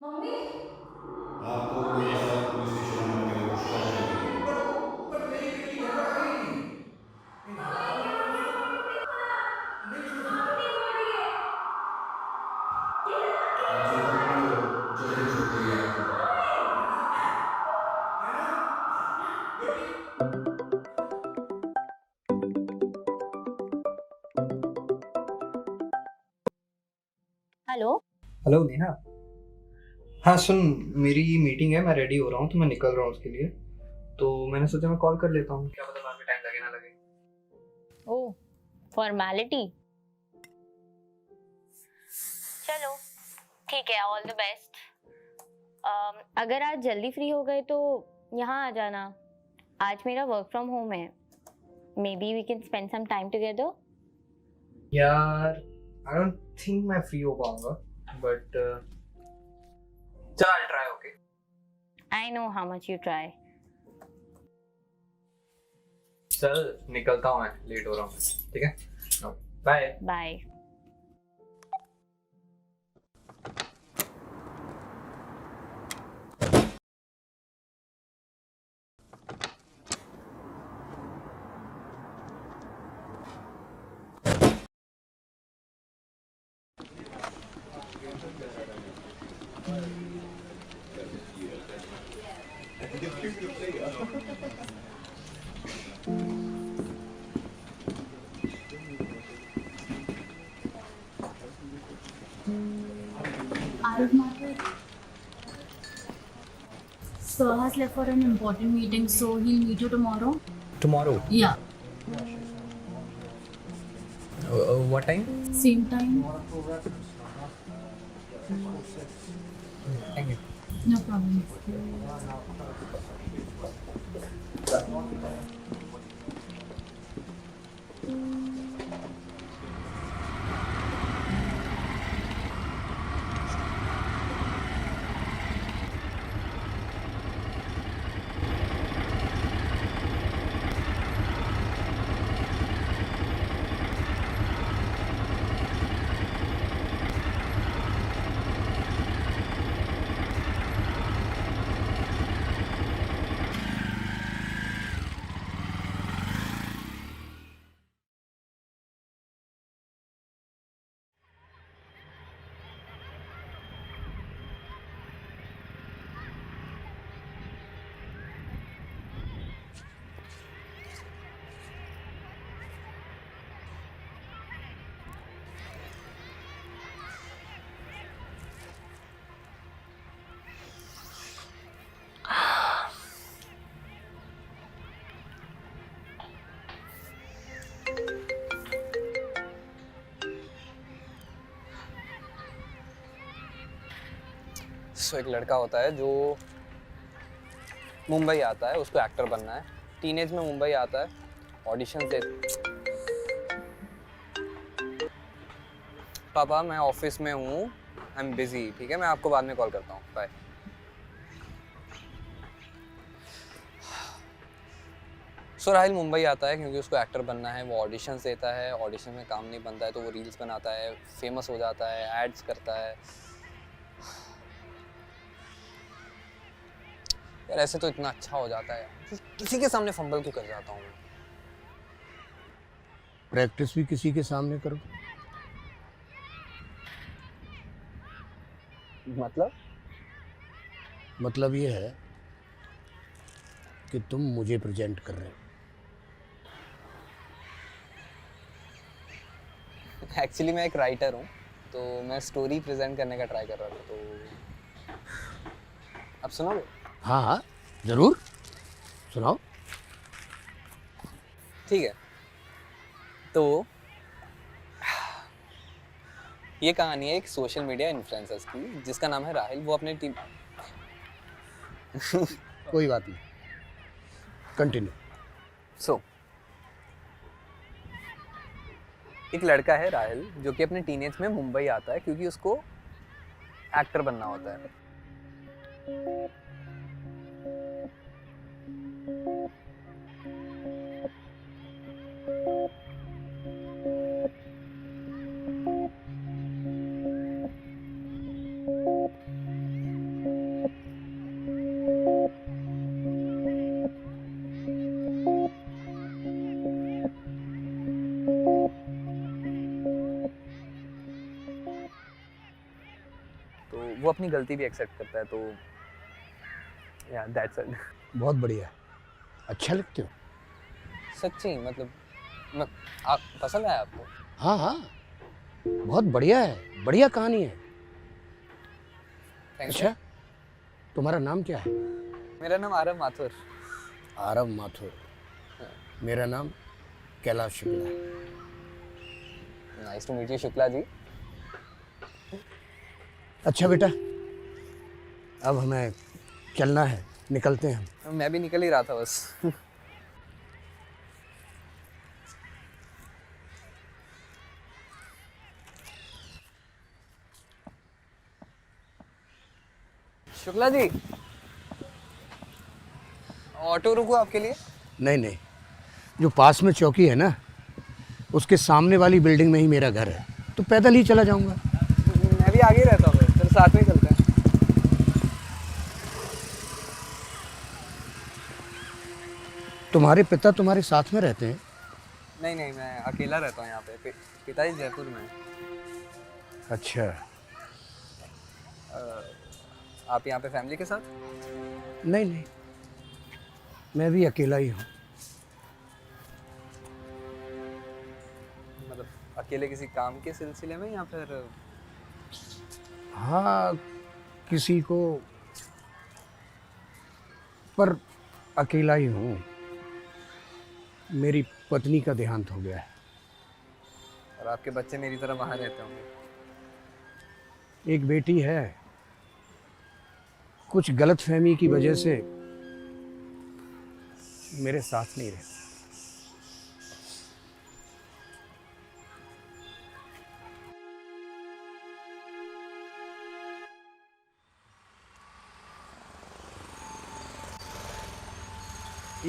Mummy. आपको मेरे mummy. साथ पुलिस स्टेशन आना पड़ेगा कुछ काम के लिए। पर पर मेरी बेटी घर पर आ गई नहीं। हे मम्मी की भगवान। मम्मी को फोन नहीं खोला। नहीं छोड़ा। झूठ नहीं बोल रही है। आप चिंता मत करो, जल्दी छोड़ देगी आपको। नैना, नैना, बेटी। हेलो। हेलो नेहा। हाँ सुन, मेरी मीटिंग है, मैं रेडी हो रहा हूँ तो मैं निकल रहा हूँ उसके लिए। तो मैंने सोचा मैं कॉल कर लेता हूँ, क्या पता बाद में टाइम लगे ना लगे। ओह, फॉर्मेलिटी। चलो ठीक है, ऑल द बेस्ट। अगर आज जल्दी फ्री हो गए तो यहाँ आ जाना। आज मेरा वर्क फ्रॉम होम है। Maybe we can spend some time together. यार आई डोंट थिंक मैं फ्री हो पाऊंगा, बट चल I try. Okay I know how much you try. चल निकलता हूँ, मैं लेट हो रहा हूँ। ठीक है, bye bye. Arif Margaret, sir has left for an important meeting, so he'll meet you tomorrow. Tomorrow. Yeah, what time? same time. Thank you. No problem. सो एक लड़का होता है जो मुंबई आता है, उसको एक्टर बनना है। टीनेज में मुंबई आता है, ऑडिशन दे। पापा मैं ऑफिस में हूँ, आई एम बिजी। ठीक है, मैं आपको बाद में कॉल करता हूँ, बाय। सो राहिल मुंबई आता है क्योंकि उसको एक्टर बनना है। वो ऑडिशंस देता है, ऑडिशन में काम नहीं बनता है तो वो रील्स बनाता है, फेमस हो जाता है, एड्स करता है। यार ऐसे तो इतना अच्छा हो जाता है, किसी के सामने फंबल क्यों कर जाता हूँ मैं? प्रैक्टिस भी किसी के सामने करो। मतलब ये है कि तुम मुझे प्रेजेंट कर रहे हो। एक्चुअली मैं एक राइटर हूँ, तो मैं स्टोरी प्रेजेंट करने का ट्राई कर रहा था। तो अब सुनोगे? हाँ हाँ जरूर सुनाओ। ठीक है, तो ये कहानी है एक सोशल मीडिया इन्फ्लुएंसर्स की जिसका नाम है राहिल। वो अपने टीम कोई बात नहीं, कंटिन्यू। सो एक लड़का है राहिल जो कि अपने टीनेज में मुंबई आता है क्योंकि उसको एक्टर बनना होता है। तो वो अपनी गलती भी एक्सेप्ट करता है, तो या दैट्स इट। बहुत बढ़िया, अच्छा लगते हो। सच्ची मतलब आप पसंद आया आपको? हाँ हाँ, बहुत बढ़िया है, बढ़िया कहानी है। Thank you. अच्छा, तुम्हारा नाम क्या है? मेरा नाम आरव माथुर। आरव माथुर। मेरा नाम कैलाश शुक्ला है। Nice to meet you Shukla ji. अच्छा बेटा, अब हमें चलना है, निकलते हैं हम। मैं भी निकल ही रहा था बस। शुक्ला जी, ऑटो रुको आपके लिए? नहीं नहीं, जो पास में चौकी है ना, उसके सामने वाली बिल्डिंग में ही मेरा घर है, तो पैदल ही चला जाऊंगा। मैं भी आगे रहता हूँ, फिर साथ में ही चलते हैं। तुम्हारे पिता तुम्हारे साथ में रहते हैं? नहीं नहीं, मैं अकेला रहता हूँ यहाँ पे। पिताजी जयपुर में हैं। अच्छा। आप यहाँ पे फैमिली के साथ? नहीं नहीं, मैं भी अकेला ही हूँ। मतलब अकेले किसी काम के सिलसिले में या फिर? हाँ, किसी को, पर अकेला ही हूँ। मेरी पत्नी का देहांत हो गया है। और आपके बच्चे मेरी तरह वहाँ रहते होंगे? एक बेटी है, कुछ गलतफहमी की वजह से मेरे साथ नहीं रहती।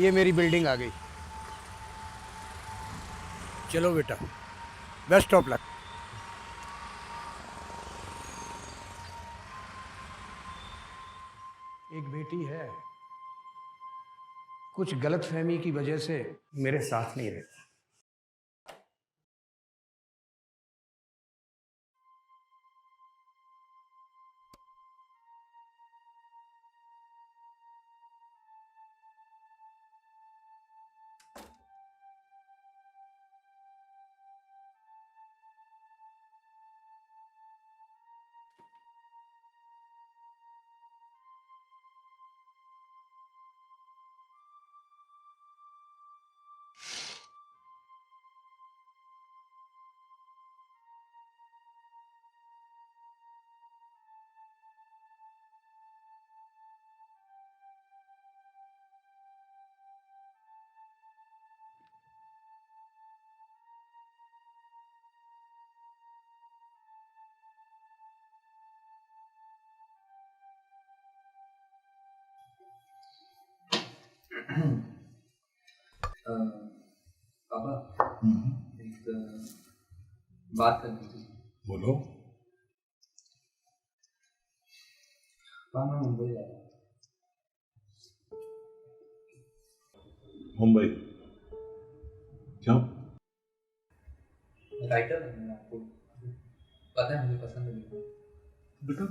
ये मेरी बिल्डिंग आ गई। चलो बेटा, बेस्ट ऑफ लक। एक बेटी है, कुछ गलतफहमी की वजह से मेरे साथ नहीं रहती। पापा, एक बात करनी थी। बोलो। पापा, मैं मुंबई जा रहा हूँ। मुंबई क्यों? राइटर बनना है, आपको पता है, मुझे पसंद है लिखना। बेटा,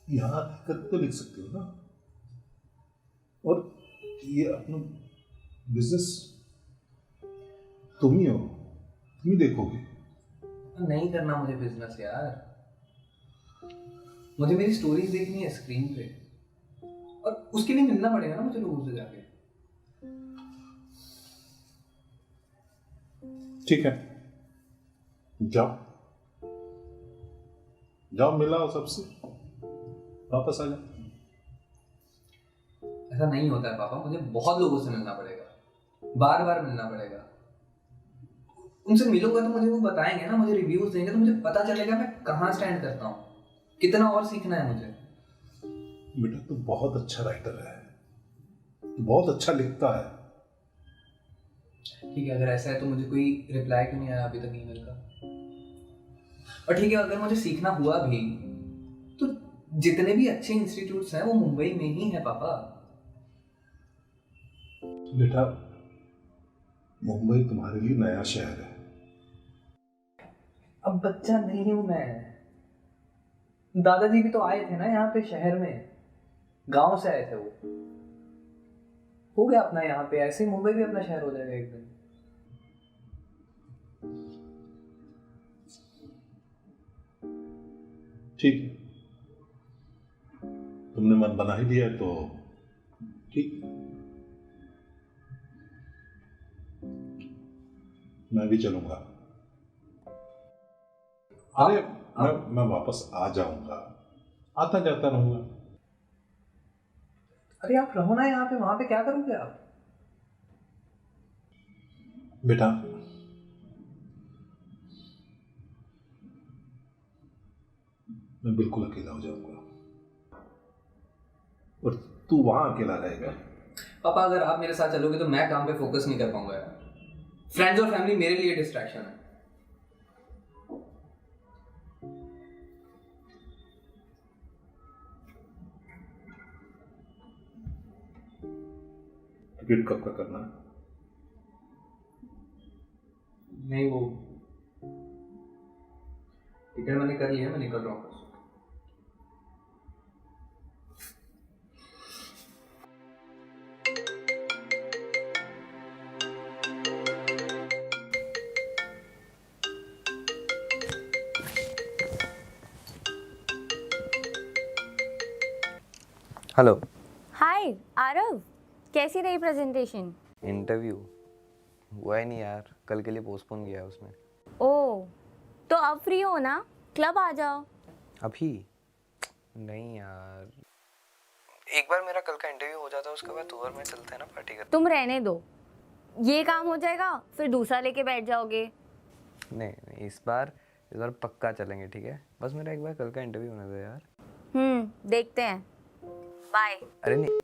यहाँ कर तो लिख सकते हो ना, और ये अपना बिजनेस तुम ही हो, तुम ही देखोगे। नहीं करना मुझे बिजनेस यार, मुझे मेरी स्टोरीज देखनी है स्क्रीन पे, और उसके लिए मिलना पड़ेगा ना मुझे लोगों से जाके। ठीक है, जाओ जाओ, मिलाओ सबसे, वापस आ जाओ। ऐसा नहीं होता है पापा, मुझे बहुत लोगों से मिलना पड़ेगा, बार बार मिलना पड़ेगा। उनसे मिलूंगा तो मुझे वो बताएंगे ना, मुझे रिव्यूज देंगे, तो मुझे पता चलेगा मैं कहाँ स्टैंड करता हूँ, कितना और सीखना है मुझे। बेटा, तू बहुत अच्छा राइटर है, तू बहुत अच्छा लिखता है। ठीक है, अगर ऐसा है तो मुझे कोई रिप्लाई क्यों नहीं आया अभी तक ईमेल का? और ठीक है, अगर मुझे सीखना हुआ भी तो जितने भी अच्छे इंस्टीट्यूट्स हैं वो मुंबई में ही है पापा। बेटा, मुंबई तुम्हारे लिए नया शहर है। अब बच्चा नहीं हूं मैं, दादाजी भी तो आए थे ना यहाँ पे शहर में, गांव से आए थे वो। हो गया अपना यहाँ पे, ऐसे ही मुंबई भी अपना शहर हो जाएगा एक दिन। ठीक है, तुमने मन बना ही लिया तो ठीक, मैं भी चलूंगा। अरे मैं वापस आ जाऊंगा, आता जाता रहूंगा। अरे आप रहो ना यहाँ पे, वहां पे क्या करोगे आप? बेटा, मैं बिल्कुल अकेला हो जाऊंगा और तू वहां अकेला रहेगा। पापा अगर आप मेरे साथ चलोगे तो मैं काम पे फोकस नहीं कर पाऊंगा यार। फ्रेंड्स और फैमिली मेरे लिए डिस्ट्रैक्शन है। टिकट कब का करना है? नहीं, वो टिकट मैंने कर लिया, मैं निकल रहा हूँ। हेलो। हाय आरव, कैसी रही प्रेजेंटेशन? इंटरव्यू हुआ ही नहीं यार, कल के लिए पोस्टपोन किया है उसने। ओह, तो अब फ्री हो ना, क्लब आ जाओ। अभी नहीं यार, एक बार मेरा कल का इंटरव्यू हो जाता है, उसके बाद टूर में चलते हैं ना पार्टी करते। तुम रहने दो, ये काम हो जाएगा फिर दूसरा लेके बैठ जाओगे। नहीं, इस बार पक्का चलेंगे, ठीक है? बस मेरा एक बार कल का इंटरव्यू होने दो यार। देखते हैं, बाय। अरे नहीं,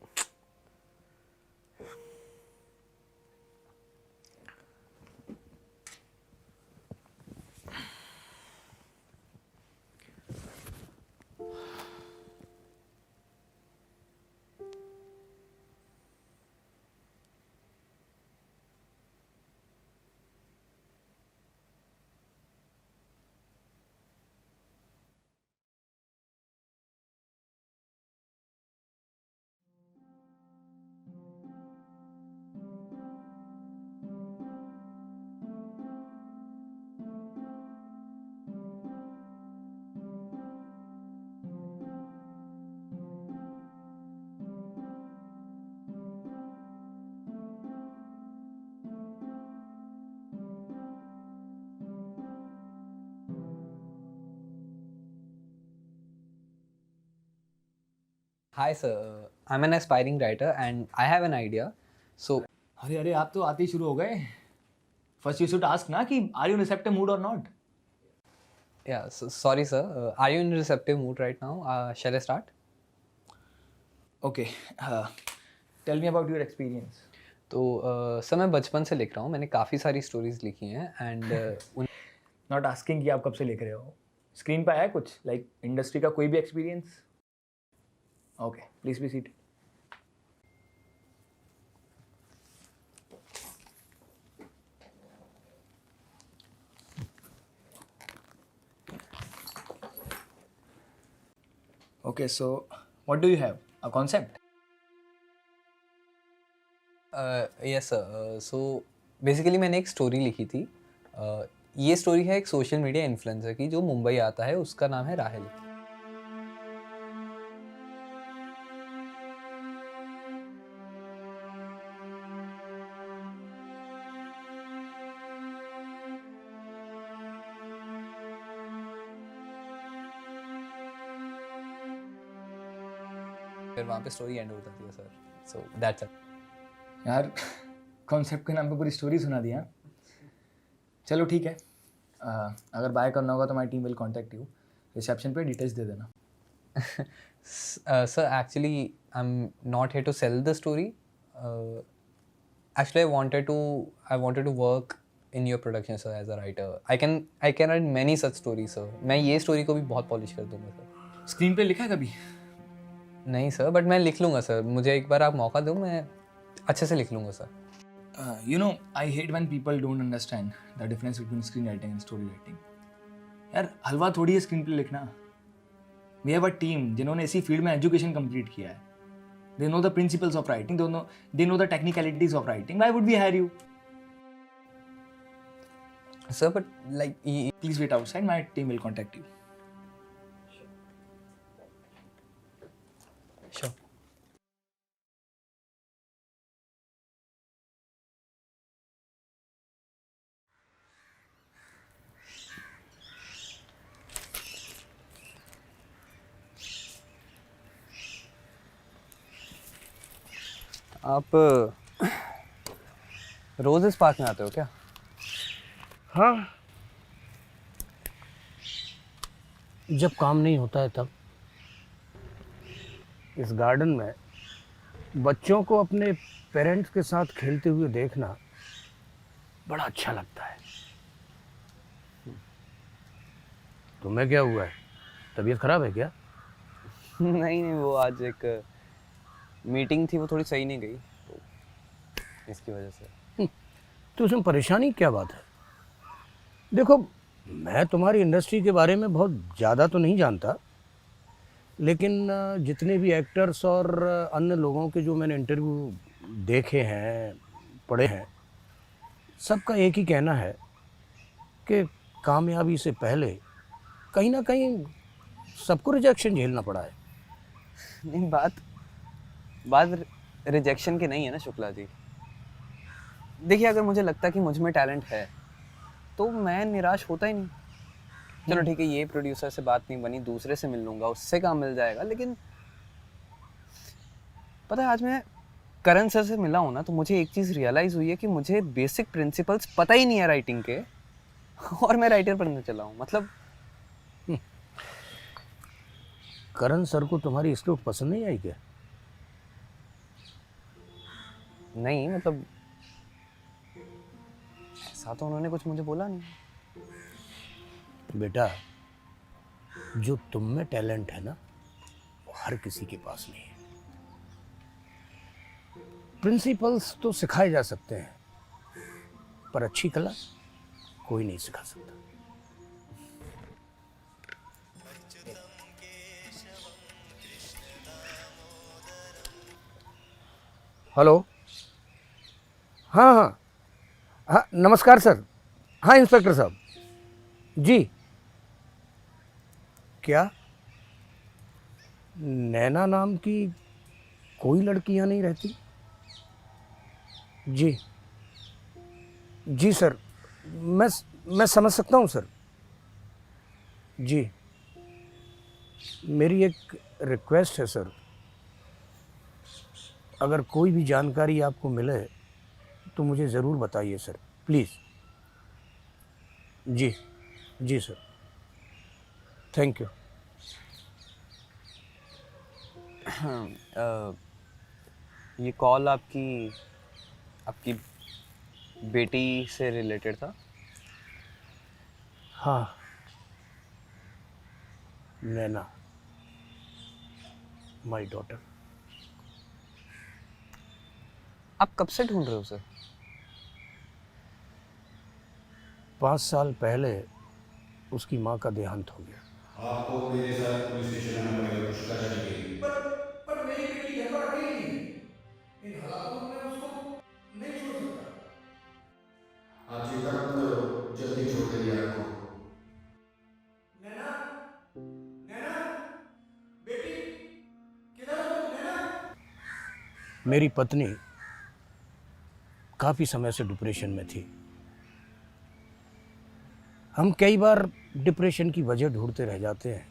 Hi sir, I'm an aspiring writer and I have an idea. So अरे आप तो आते ही शुरू हो गए। फर्स्ट यू शुड आस्क ना कि are you in receptive mood और not. yeah, so, sorry sir, are you in receptive mood right now? Shall I start? Okay, tell me about your experience. तो सर मैं बचपन से लिख रहा हूँ, मैंने काफ़ी सारी स्टोरीज लिखी हैं एंड नॉट आस्किंग कि आप कब से लिख रहे हो। स्क्रीन पे आया कुछ लाइक इंडस्ट्री का कोई भी experience? Okay, please be seated. Okay, so what do you have? A concept? Yes sir, so basically मैंने एक स्टोरी लिखी थी। ये स्टोरी है एक सोशल मीडिया इन्फ्लुएंसर की जो मुंबई आता है, उसका नाम है राहिल। फिर वहाँ पे स्टोरी एंड हो जाती है सर, सो दैट्स इट। यार कॉन्सेप्ट के नाम पे पूरी स्टोरी सुना दिया। चलो ठीक है, अगर बाय करना होगा तो my team will contact you. Reception पे डिटेल्स दे देना। Sir, actually, I'm not here to sell the story. Actually, I wanted to work in your production, sir, as a writer. I can write many such stories, sir. मैं ये story को भी बहुत polish कर दूँगा, sir. Screen पे लिखा है कभी? नहीं सर, बट मैं लिख लूँगा सर, मुझे एक बार आप मौका दो, मैं अच्छे से लिख लूँगा sir. You know, I hate when people don't understand the difference between screenwriting and story writing. यार हलवा थोड़ी है स्क्रीन पे लिखना। वी हैव अ टीम जिन्होंने इसी फील्ड में एजुकेशन कंप्लीट किया है. They know the principles of writing, they know the technicalities of writing. Why would we hire you? Sir but like Please wait outside. My team will contact you. Sure. आप रोज इस park में आते हो क्या? हाँ, जब काम नहीं होता है तब. इस गार्डन में बच्चों को अपने पेरेंट्स के साथ खेलते हुए देखना बड़ा अच्छा लगता है. तुम्हें क्या हुआ है? तबीयत खराब है क्या? नहीं वो आज एक मीटिंग थी, वो थोड़ी सही नहीं गई तो इसकी वजह से. तो उसमें परेशानी क्या बात है? देखो, मैं तुम्हारी इंडस्ट्री के बारे में बहुत ज़्यादा तो नहीं जानता, लेकिन जितने भी एक्टर्स और अन्य लोगों के जो मैंने इंटरव्यू देखे हैं, पढ़े हैं, सबका एक ही कहना है कि कामयाबी से पहले कहीं ना कहीं सबको रिजेक्शन झेलना पड़ा है. नहीं बात रिजेक्शन की नहीं है ना शुक्ला जी. देखिए अगर मुझे लगता कि मुझ में टैलेंट है तो मैं निराश होता ही नहीं. चलो ठीक है, ये प्रोड्यूसर से बात नहीं बनी, दूसरे से मिल लूंगा, उससे काम मिल जाएगा. लेकिन पता है आज मैं करण सर से मिला हूँ ना, तो मुझे एक चीज़ रियलाइज़ हुई है कि मुझे बेसिक प्रिंसिपल्स पता ही नहीं है राइटिंग के, और मैं राइटर बनने चला हूँ. मतलब करण सर को तुम्हारी स्क्रिप्ट पसंद नहीं आई क्या? नहीं मतलब ऐसा तो उन्होंने कुछ मुझे बोला नहीं. बेटा, जो तुम में टैलेंट है ना, वो हर किसी के पास नहीं है. प्रिंसिपल्स तो सिखाए जा सकते हैं, पर अच्छी कला कोई नहीं सिखा सकता. हेलो. हाँ हाँ हाँ, नमस्कार सर. हाँ इंस्पेक्टर साहब जी. क्या नैना नाम की कोई लड़की यहाँ नहीं रहती? जी जी सर, मैं समझ सकता हूँ सर. जी, मेरी एक रिक्वेस्ट है सर, अगर कोई भी जानकारी आपको मिले तो मुझे ज़रूर बताइए सर, प्लीज़. जी जी सर, थैंक यू. ये कॉल आपकी बेटी से रिलेटेड था? हाँ, नैना, माय डॉटर. आप कब से ढूंढ रहे हो सर? 5 साल पहले उसकी माँ का देहांत हो गया. आपको मेरे साथ पुलिस स्टेशन आना पड़ेगा पुष्पा जाने के लिए। पर मेरी बेटी घर पर अकेली है। इन हालातों में मैं उसको नहीं छोड़ सकता। आप चिंता मत करो, जल्दी छोड़ देंगे आपको। नैना, नैना, बेटी, किधर हो तुम नैना? मेरी पत्नी काफ़ी समय से डिप्रेशन में थी. हम कई बार डिप्रेशन की वजह ढूंढते रह जाते हैं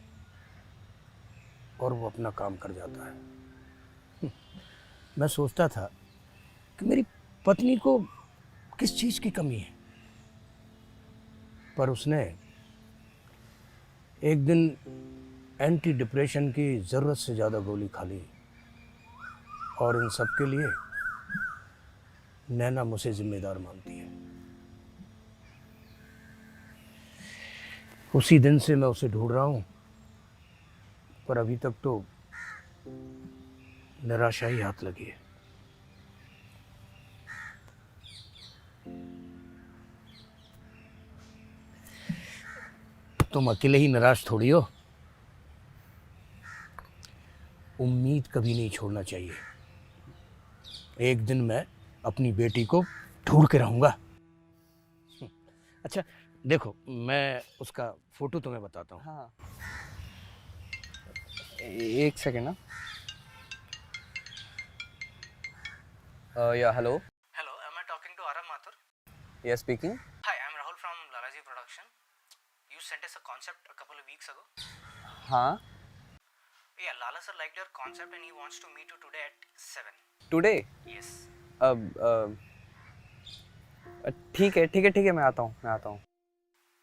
और वो अपना काम कर जाता है. मैं सोचता था कि मेरी पत्नी को किस चीज़ की कमी है, पर उसने एक दिन एंटी डिप्रेशन की ज़रूरत से ज़्यादा गोली खा ली, और इन सब के लिए नैना मुझे जिम्मेदार मानती है. उसी दिन से मैं उसे ढूंढ रहा हूँ, पर अभी तक तो निराशा ही हाथ लगी है. तुम अकेले ही निराश थोड़ी हो. उम्मीद कभी नहीं छोड़ना चाहिए। एक दिन मैं अपनी बेटी को ढूंढ के रहूँगा। अच्छा देखो, मैं उसका फ़ोटो तुम्हें बताता हूँ। हाँ, एक सेकेंड ना। Yeah, hello. Hello, am I talking to Aram Mathur? Yes, speaking. Hi, I'm Rahul from Lalaji Production. You sent us a concept a couple of weeks ago. हाँ, Yeah, Lala sir liked your concept and he wants to meet you today at 7. today. Yes. ठीक है, मैं आता हूँ।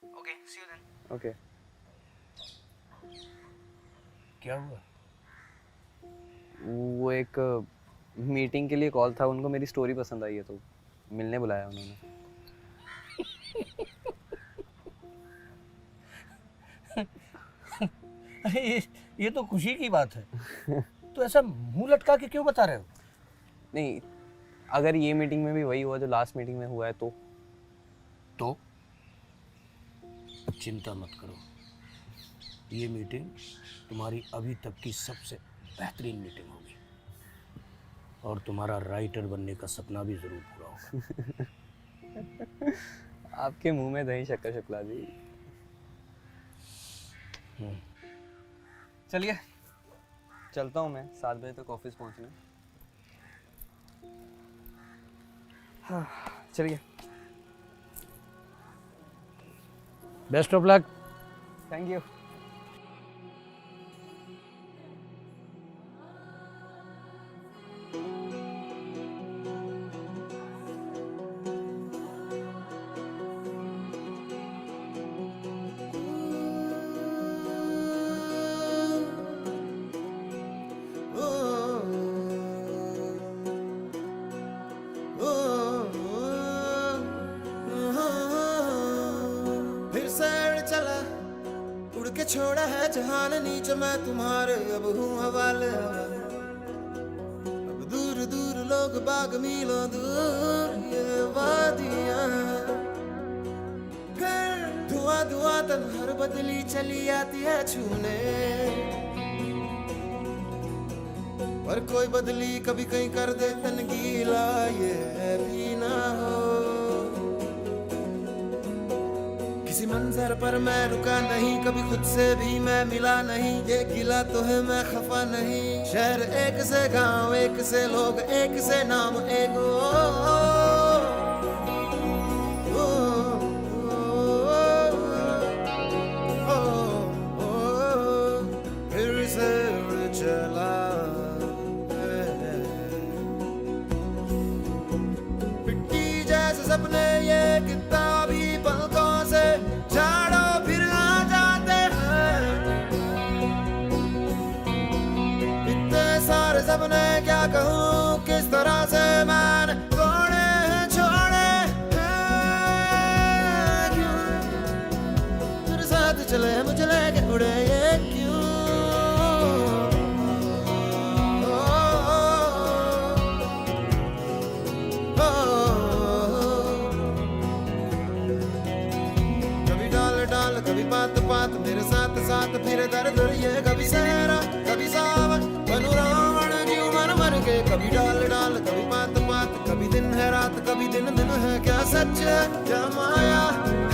Okay, see you then. Okay. क्या हुआ? वो एक मीटिंग के लिए कॉल था, उनको मेरी स्टोरी पसंद आई है तो मिलने बुलाया उन्होंने। अरे ये तो खुशी की बात है। तो ऐसा मुंह लटका के क्यों बता रहे हो? नहीं, अगर ये मीटिंग में भी वही हुआ जो लास्ट मीटिंग में हुआ है तो चिंता मत करो, ये मीटिंग तुम्हारी अभी तक की सबसे बेहतरीन मीटिंग होगी और तुम्हारा राइटर बनने का सपना भी जरूर पूरा होगा। आपके मुंह में दही शक्कर शुक्ला जी। चलिए, चलता हूँ मैं, 7 बजे तक ऑफिस पहुँचना। हाँ, चलिए। Best of luck. Thank you. फिर सैर चला उड़ के छोड़ा है जहान नीचे, मैं तुम्हारे अब हूँ हवाले। अब दूर दूर लोग बाग मीलों दूर ये वादियाँ, फिर धुआं धुआं तन्हार बदली चली आती है छूने, पर कोई बदली कभी कहीं कर दे तन गीला, ये भी ना हो। किसी मंजर पर मैं रुका नहीं, कभी खुद से भी मैं मिला नहीं, ये गिला तो है मैं खफा नहीं। शहर एक से गांव एक से लोग एक से नाम एक फिर से उड़ चला मिट्टी जैसे सपने ये किताबी पलकों से झाड़ो फिर आ जाते हैं। इतने सारे सपने क्या कहूँ, किस तरह से मैंने तोड़े हैं, छोड़े हैं क्यों? मेरे साथ चले मुझे लेके उड़े ये क्यों? कभी बात बात मेरे साथ साथ फिर दर दर ये, कभी सहरा कभी सावन बनू रावण जीव मर मर के, कभी डाल डाल कभी बात बात, कभी दिन है रात कभी दिन दिन है, क्या सच है क्या माया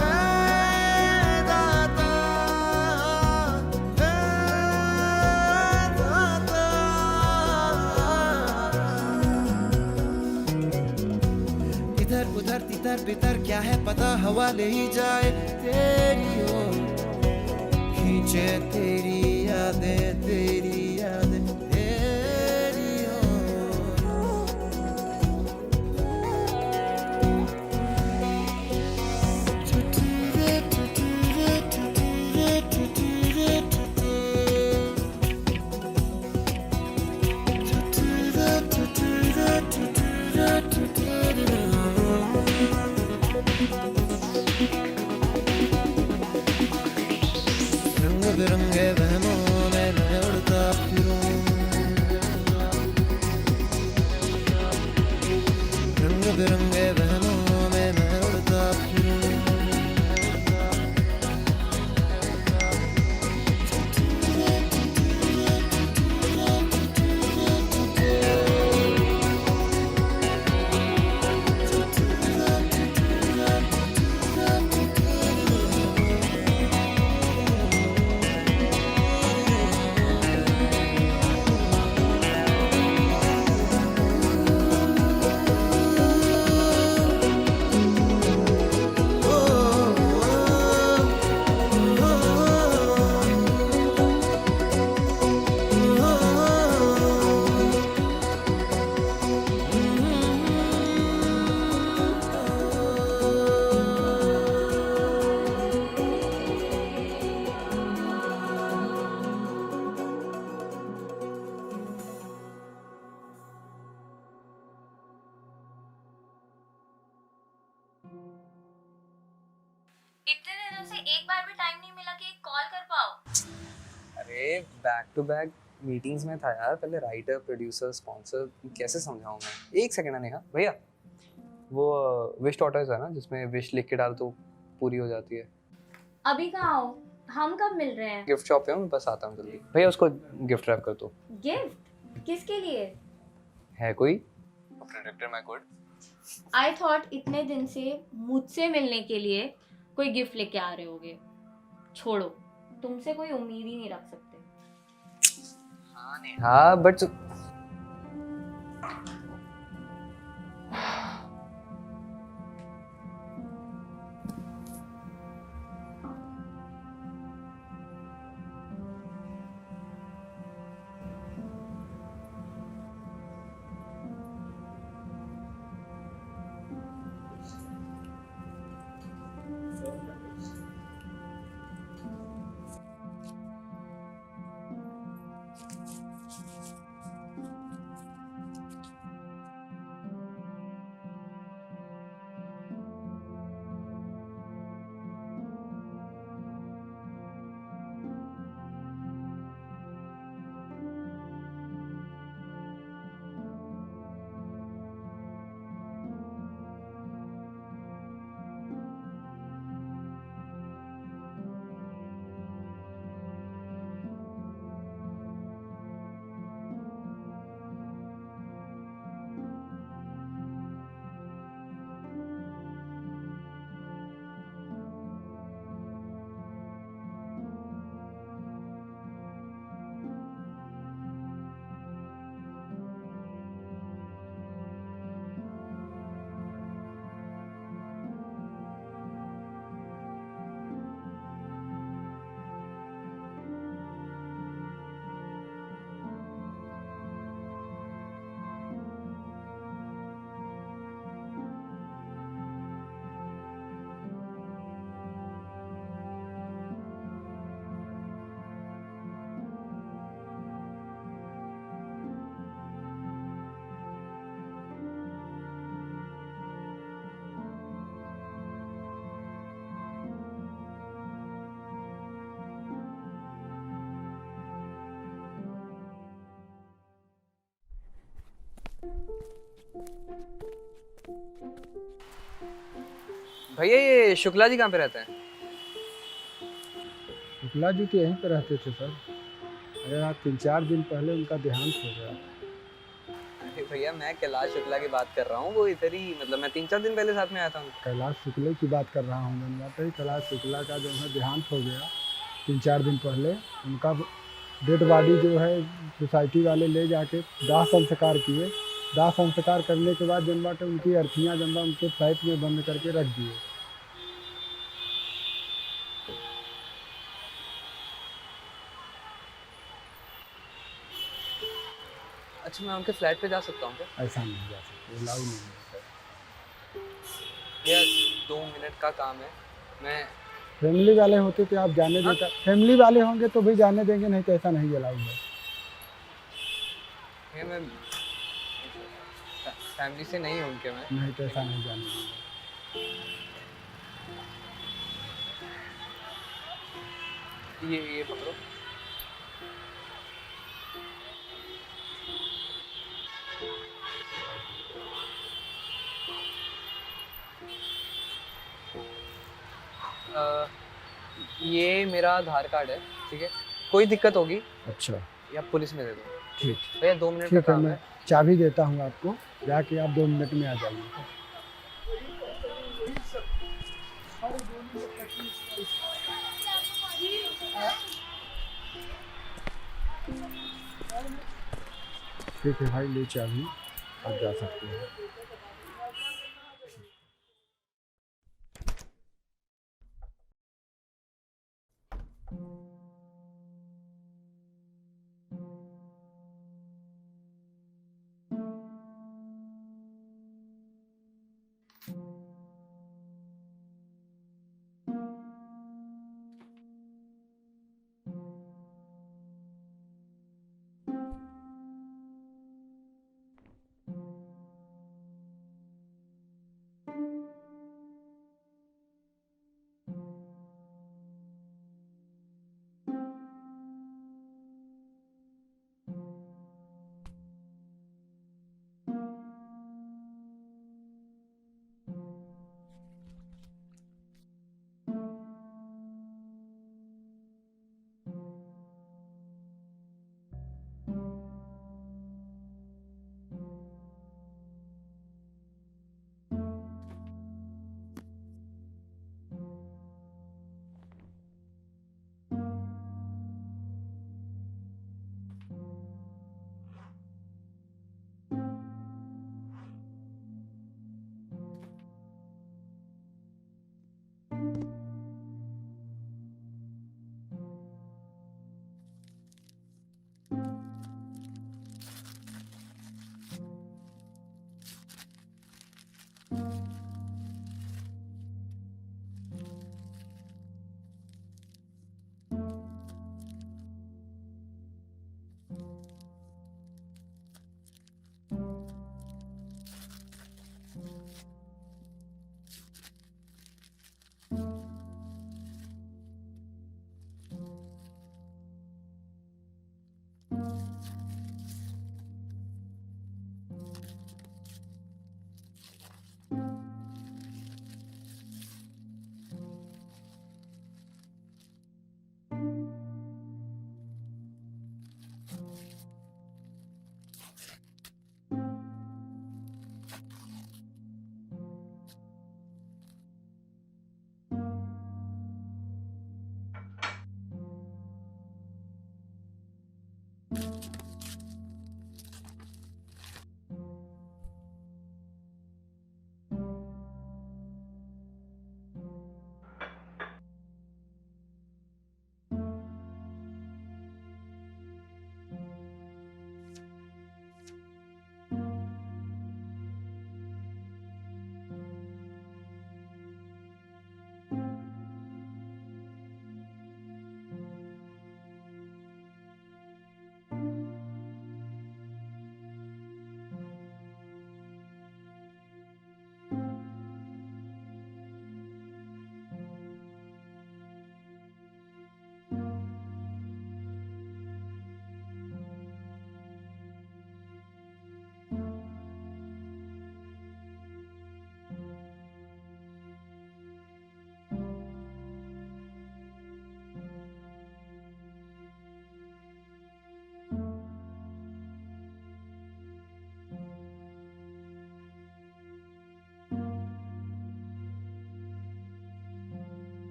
है दाता, है दाता। इधर उधर तितर बितर क्या है पता, हवा ले ही जाए तेरी ओर, खींचे तेरी यादें तेरी यादें तेरी ओर। रंग बिरंगे वहमों में मैं उड़ता फिरूं, रंग बिरंगे वहमों में मैं उड़ता फिरूं। एक बार भी टाइम नहीं मिला कि एक कॉल कर पाओ? अरे बैक टू बैक मीटिंग्स में था यार, पहले राइटर प्रोड्यूसर स्पॉन्सर, कैसे समझाऊं मैं। एक सेकंड नेहा भैया, वो विश टॉटर्स है ना जिसमें विश लिख के डाल तो पूरी हो जाती है। अभी कहाँ हो? हम कब मिल रहे हैं? गिफ्ट शॉप पे हूँ, मैं बस आता हूँ जल्दी। भैया उसको गिफ्ट रैप कर दो। गिफ्ट किसके लिए? है कोई प्रोडक्टर माय गुड? आई थॉट इतने दिन से मुझसे मिलने के लिए कोई गिफ्ट लेके आ रहे होगे। छोड़ो, तुमसे कोई उम्मीद ही नहीं रख सकते। हाँ नेहा बट भैया ये शुक्ला जी कहाँ पे रहते हैं? शुक्ला जी तो यहीं पर रहते थे सर। अरे आज 3-4 दिन पहले उनका देहांत हो गया। अरे भैया मैं कैलाश शुक्ला की बात कर रहा हूँ, वो इधर ही, मतलब मैं 3-4 दिन पहले साथ में आया था। कैलाश शुक्ला की बात कर रहा हूँ मैं। बात है कैलाश शुक्ला का जो है देहांत हो गया 3-4 दिन पहले। उनका डेड बॉडी जो है सोसाइटी वाले ले जाके दाह संस्कार किए। दाह संस्कार करने के बाद जन बाटे उनकी अर्थियाँ जन बा उनके फ्लैट में बंद करके रख दिए। अच्छा मैं उनके फ्लैट पे जा सकता हूँ क्या? ऐसा नहीं जा सकता, अलाउ नहीं है। भैया 2 मिनट का काम है, मैं फैमिली वाले होते तो आप जाने देता। फैमिली वाले होंगे तो भी जाने देंगे, नहीं तो ऐसा नहीं अलाउ है। भैया मैं फैमिली से नहीं हूँ उनके, मैं नहीं तो ऐसा नहीं जाने देंगे। ये पकड़ो। ये मेरा आधार कार्ड है, ठीक है? कोई दिक्कत होगी अच्छा या पुलिस में दे दो। ठीक भैया 2 मिनट का ठीक है, काम मैं है। चाबी देता हूँ आपको, जाके आप 2 मिनट में आ जाइए। ठीक है भाई, ले चाबी, आप जा सकते हैं।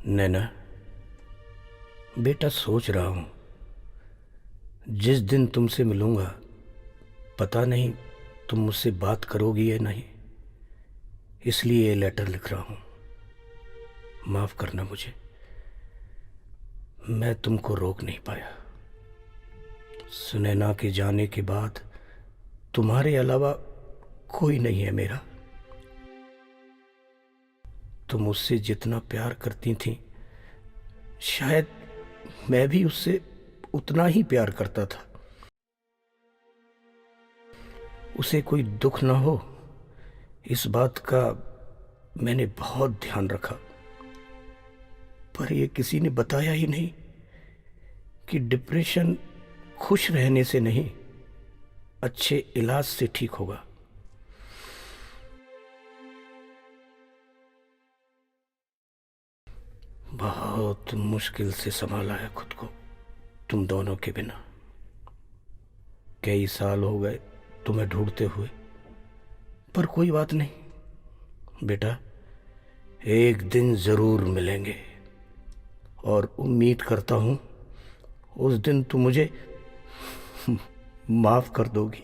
नैना बेटा, सोच रहा हूं जिस दिन तुमसे मिलूंगा पता नहीं तुम मुझसे बात करोगी या नहीं, इसलिए ये लेटर लिख रहा हूं। माफ करना मुझे, मैं तुमको रोक नहीं पाया। सुनैना के जाने के बाद तुम्हारे अलावा कोई नहीं है मेरा। तुम उससे जितना प्यार करती थी शायद मैं भी उससे उतना ही प्यार करता था। उसे कोई दुख ना हो इस बात का मैंने बहुत ध्यान रखा, पर यह किसी ने बताया ही नहीं कि डिप्रेशन खुश रहने से नहीं, अच्छे इलाज से ठीक होगा। बहुत मुश्किल से संभाला है खुद को तुम दोनों के बिना। कई साल हो गए तुम्हें ढूंढते हुए, पर कोई बात नहीं बेटा, एक दिन जरूर मिलेंगे और उम्मीद करता हूं उस दिन तुम मुझे माफ कर दोगी।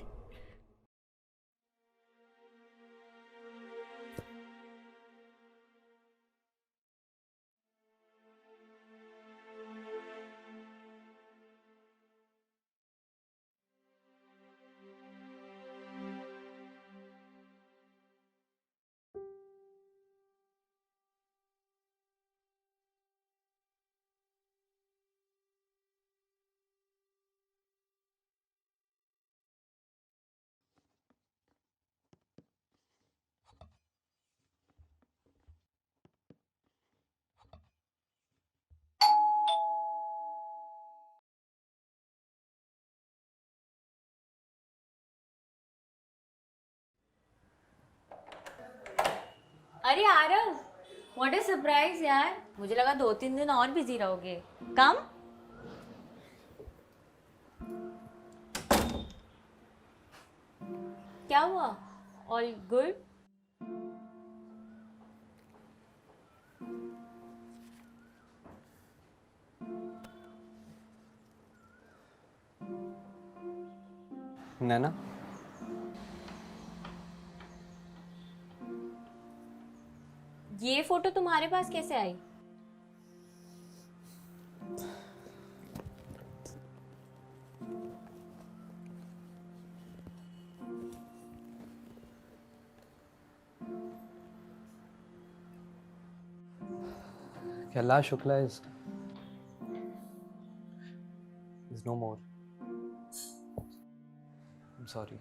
अरे आरव, व्हाट अ सरप्राइज यार। मुझे लगा 2-3 दिन और बिजी रहोगे। कम। क्या हुआ? All good? नैना, ये फोटो तुम्हारे पास कैसे आई? Kailash Shukla is no more. I'm sorry.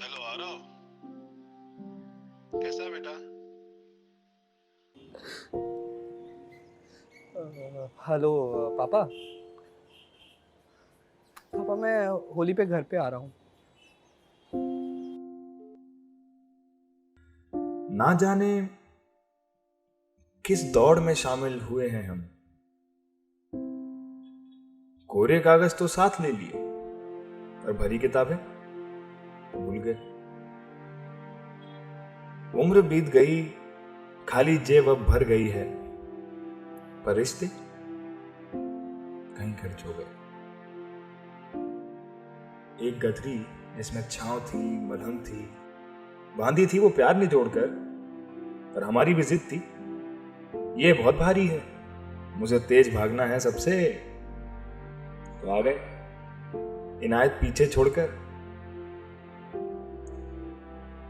Hello Aarav, कैसा है बेटा? हेलो पापा। पापा मैं होली पे घर पे आ रहा हूँ। ना जाने किस दौड़ में शामिल हुए हैं हम। कोरे कागज तो साथ ले लिए और भरी किताबें भूल गए। उम्र बीत गई, खाली जेब अब भर गई है, पर रिश्ते कहीं खर्च हो गए। एक गठरी जिसमें छांव थी, मलहम थी, बांधी थी वो प्यार ने जोड़कर, पर हमारी भी जिद थी ये बहुत भारी है, मुझे तेज भागना है सबसे, तो आ गए इनायत पीछे छोड़कर।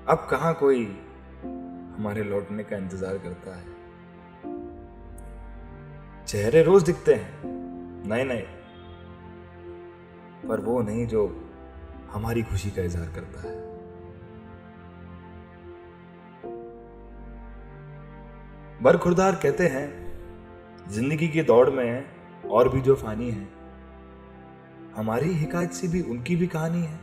अब कहां कोई हमारे लौटने का इंतजार करता है। चेहरे रोज दिखते हैं नए नए, पर वो नहीं जो हमारी खुशी का इजहार करता है। बरखुरदार कहते हैं जिंदगी की दौड़ में और भी जो फानी है, हमारी हिकायत से भी उनकी भी कहानी है।